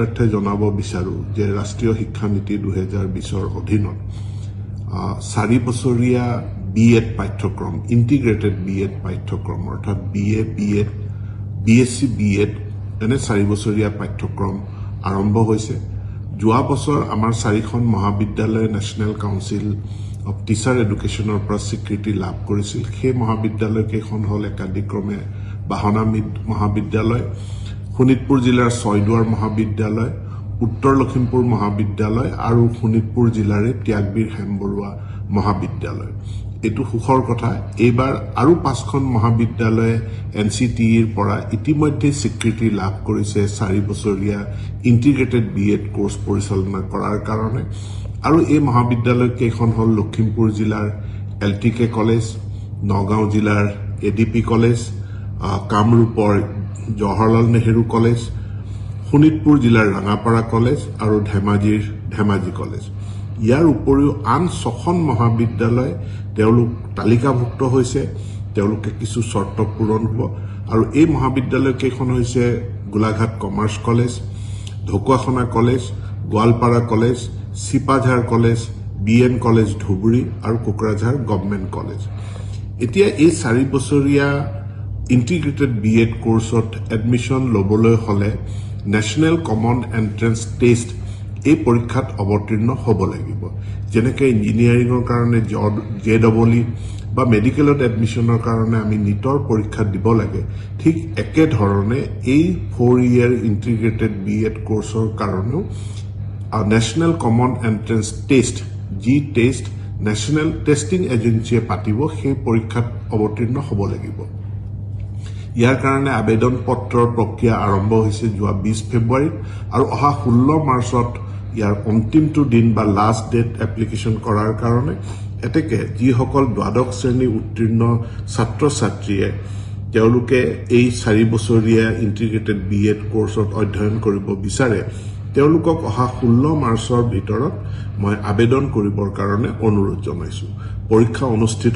অৰ্থে জনাব বিচাৰো যে ৰাষ্ট্ৰীয় শিক্ষা নীতি 2020 অধীনত 4 বছৰীয়া বিএড পাঠ্যক্ৰম ইন্টিগ্ৰেটেড বিএড পাঠ্যক্ৰম অৰ্থাৎ বিএ বিএড বিএসসি বিএড এনে 4 বছৰীয়া পাঠ্যক্ৰম আৰম্ভ হৈছে যোৱা বছৰ আমাৰ 4খন মহাবিদ্যালয় নেশনেল কাউন্সিল অফ টিচাৰ এডুকেশ্যনৰ পৰা স্বীকৃতি লাভ কৰিছিল সেই মহাবিদ্যালয় কেইখন হল একাধিক্ৰমে বাহনা মহাবিদ্যালয় শোণিতপুৰ জিলাৰ ছয়দুৱাৰ মহাবিদ্যালয় উত্তৰ লখিমপুৰ মহাবিদ্যালয় আৰু শোণিতপুৰ জিলাৰ ত্যাগবীৰ হেমবৰুৱা মহাবিদ্যালয় এটো সুখৰ কথা এবাৰ আৰু 5খন মহাবিদ্যালয়ে এনসিটিৰ পৰা ইতিমধ্যে স্বীকৃতি লাভ কৰিছে 4 বছৰীয়া ইন্টিগ্ৰেটেড বিএড কোৰ্স পৰিচালনা কৰাৰ কাৰণে আৰু এই মহাবিদ্যালয় কেইখন হল লখিমপুৰ জিলাৰ এলটিকে কলেজ নগাঁও জিলাৰ এডিপি কলেজ কামৰূপৰ জৱাহৰলাল নেহেৰু কলেজ শোণিতপুৰ জিলাৰ ৰাঙাপাৰা কলেজ আৰু ধেমাজিৰ ধেমাজি কলেজ ইয়াৰ উপৰিও আন 6খন মহাবিদ্যালয় তেওঁলোক তালিকাভুক্ত হৈছে তেওঁলোকে কিছু শৰ্ত পূৰণ হ'ব আৰু এই মহাবিদ্যালয় কেইখন হৈছে Golaghat commerce college Dhakuakhana college Goalpara college Sipajhar college BN college Dhubri আৰু কোকৰাঝাৰ গভৰ্ণমেণ্ট কলেজ এতিয়া এই 4 বছৰীয়া ইন্টিগ্ৰেটেড বিএড কোৰ্সত এডমিশন লবলৈ হলে নেশনেল কমন এন্ট্ৰেন্স টেষ্ট এই পৰীক্ষাত অৱতীৰ্ণ হ'ব লাগিব যেনেকৈ ইঞ্জিনিয়াৰিংৰ কাৰণে জেডবলি বা মেডিকেলত এডমিশনৰ কাৰণে আমি নিটৰ পৰীক্ষা দিব লাগে ঠিক একে ধৰণে এই 4 ইয়াৰ ইন্টিগ্ৰেটেড বিএড কোৰ্সৰ কাৰণেও national common entrance test G test national testing এজেন্সিয়ে পাতিব সেই পৰীক্ষাত অৱতীৰ্ণ হ'ব লাগিব ইয়াৰ কাৰণে আবেদন পত্ৰৰ প্ৰক্ৰিয়া আৰম্ভ হৈছে যোৱা 20 ফেব্ৰুৱাৰীত আৰু অহা 16 মাৰ্চত ইয়াৰ অন্তিমটো দিন বা লাষ্ট ডেট এপ্লিকেশন কৰাৰ কাৰণে এতেকে যিসকল দ্বাদশ শ্ৰেণী উত্তীৰ্ণ ছাত্ৰ ছাত্ৰীয়ে তেওঁলোকে এই 4 বছৰীয়া ইন্টিগ্ৰেটেড বিএড কোৰ্সত অধ্যয়ন কৰিব বিচাৰে তেওঁলোকক অহা 16 মাৰ্চৰ ভিতৰত মই আবেদন কৰিবৰ কাৰণে অনুৰোধ জনাইছো পৰীক্ষা অনুষ্ঠিত